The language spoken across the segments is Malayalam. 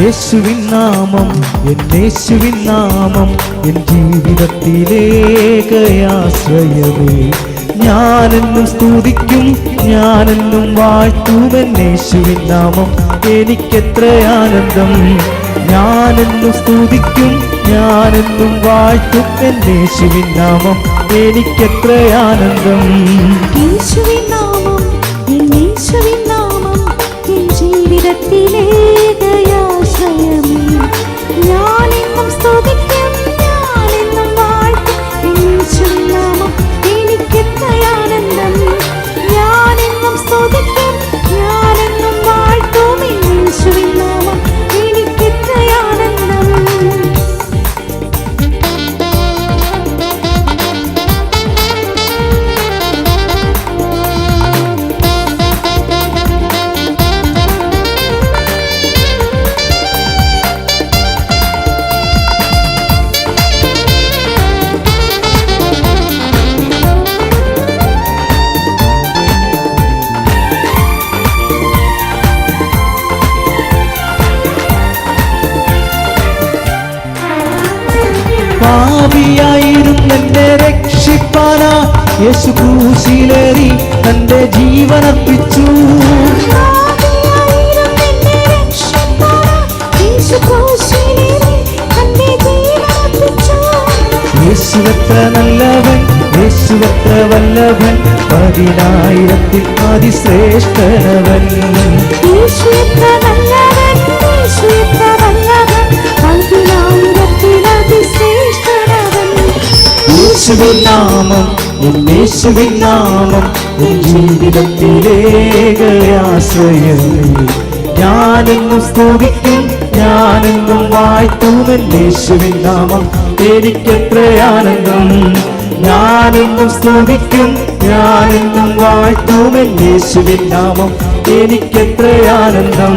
യേശുവിൻ നാമം, എൻ യേശുവിൻ നാമം, എൻ ജീവിതത്തിലേകയാശ്രയമേ. ഞാനെന്നും സ്തുതിക്കും, ഞാനെന്നും വാഴ്ത്തും എൻ യേശുവിൻ നാമം, എനിക്കെത്ര ആനന്ദം. ഞാനെന്നും സ്തുതിക്കും, ഞാനെന്നും വാഴ്ത്തും എൻ യേശുവിൻ നാമം, എനിക്കെത്ര ആനന്ദം. യേശുവിൻ നാമം, എൻ യേശുവിൻ നാമം, എൻ ജീവിതത്തിലേകയാശ്രയമേ. ഞാനെന്നും സ്തുതിക്കും, ഞാനെന്നും വാഴ്ത്തും എൻ യേശുവിൻ നാമം, എനിക്കെത്ര ആനന്ദം. ഞാനെന്നും സ്തുതിക്കും, ഞാനെന്നും വാഴ്ത്തും എൻ യേശുവിൻ നാമം, എനിക്കെത്ര ആനന്ദം. പാപിയായിരുന്നെന്നെ രക്ഷിപ്പാനാ യേശു ക്രൂശിലേറി തന്റെ ജീവനർപ്പിച്ചു. യേശുവെത്ര നല്ലവൻ, യേശുവെത്ര വല്ലഭൻ, 10,000 അതിശ്രേഷ്ഠനവൻ. യേശുവെത്ര നല്ലവൻ, യേശുവെത്ര വല്ലഭൻ, 10,000 അതിശ്രേഷ്ഠനവൻ. യേശുവിൻ നാമം, എൻ യേശുവിൻ നാമം, എൻ ജീവിതത്തിലേകയാശ്രയമേ. ഞാനെന്നും സ്തുതിക്കും, ഞാനെന്നും വാഴ്ത്തും എൻ യേശുവിൻ നാമം, എനിക്കെത്ര ആനന്ദം. ഞാനെന്നും സ്തുതിക്കും, ഞാനെന്നും വാഴ്ത്തും എൻ യേശുവിൻ നാമം, എനിക്കെത്ര ആനന്ദം.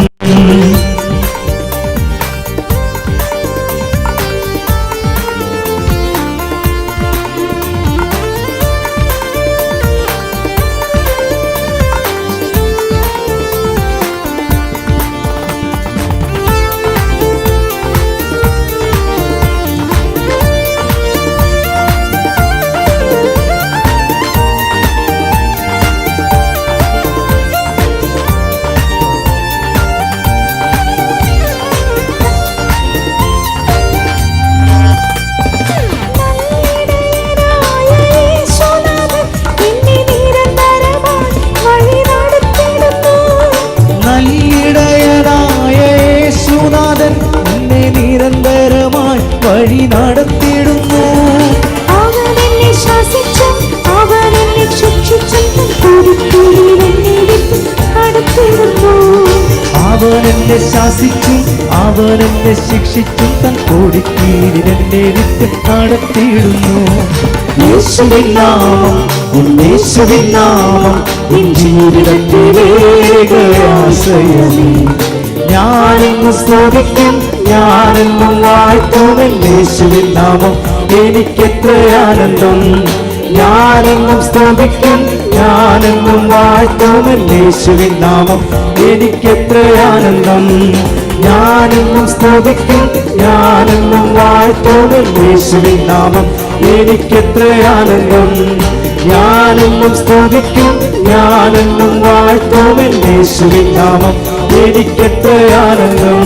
വഴി നടത്തിടുന്നു. അവനെന്നെ ശാസിച്ചും അവനെന്നെ ശിക്ഷിച്ചും നടത്തിടുന്നു. അവനെന്നെ ശാസിച്ചും അവനെന്നെ ശിക്ഷിച്ചും തൻ കൊടിക്കീഴിലെന്നെ വിട്ട് നടത്തിയിടുന്നു. യേശുവിൻ നാമം, എൻ യേശുവിൻ നാമം, എൻ ജീവിതത്തിലേകയാശ്രയമേ. ഞാനെന്നും സ്തുതിക്കും, ഞാനെന്നും വാഴ്ത്തും എൻ യേശുവിൻ നാമം, എനിക്കെത്ര ആനന്ദം. ഞാനെന്നും സ്തുതിക്കും, ഞാനെന്നും വാഴ്ത്തും എൻ യേശുവിൻ നാമം, എനിക്കെത്ര ആനന്ദം. ഞാനെന്നും സ്തുതിക്കും, ഞാനെന്നും വാഴ്ത്തും എൻ യേശുവിൻ നാമം, എനിക്കെത്ര ആനന്ദം. ഞാനെന്നും സ്തുതിക്കും, ഞാനെന്നും വാഴ്ത്തും എൻ യേശുവിൻ നാമം, എനിക്കെത്ര ആനന്ദം.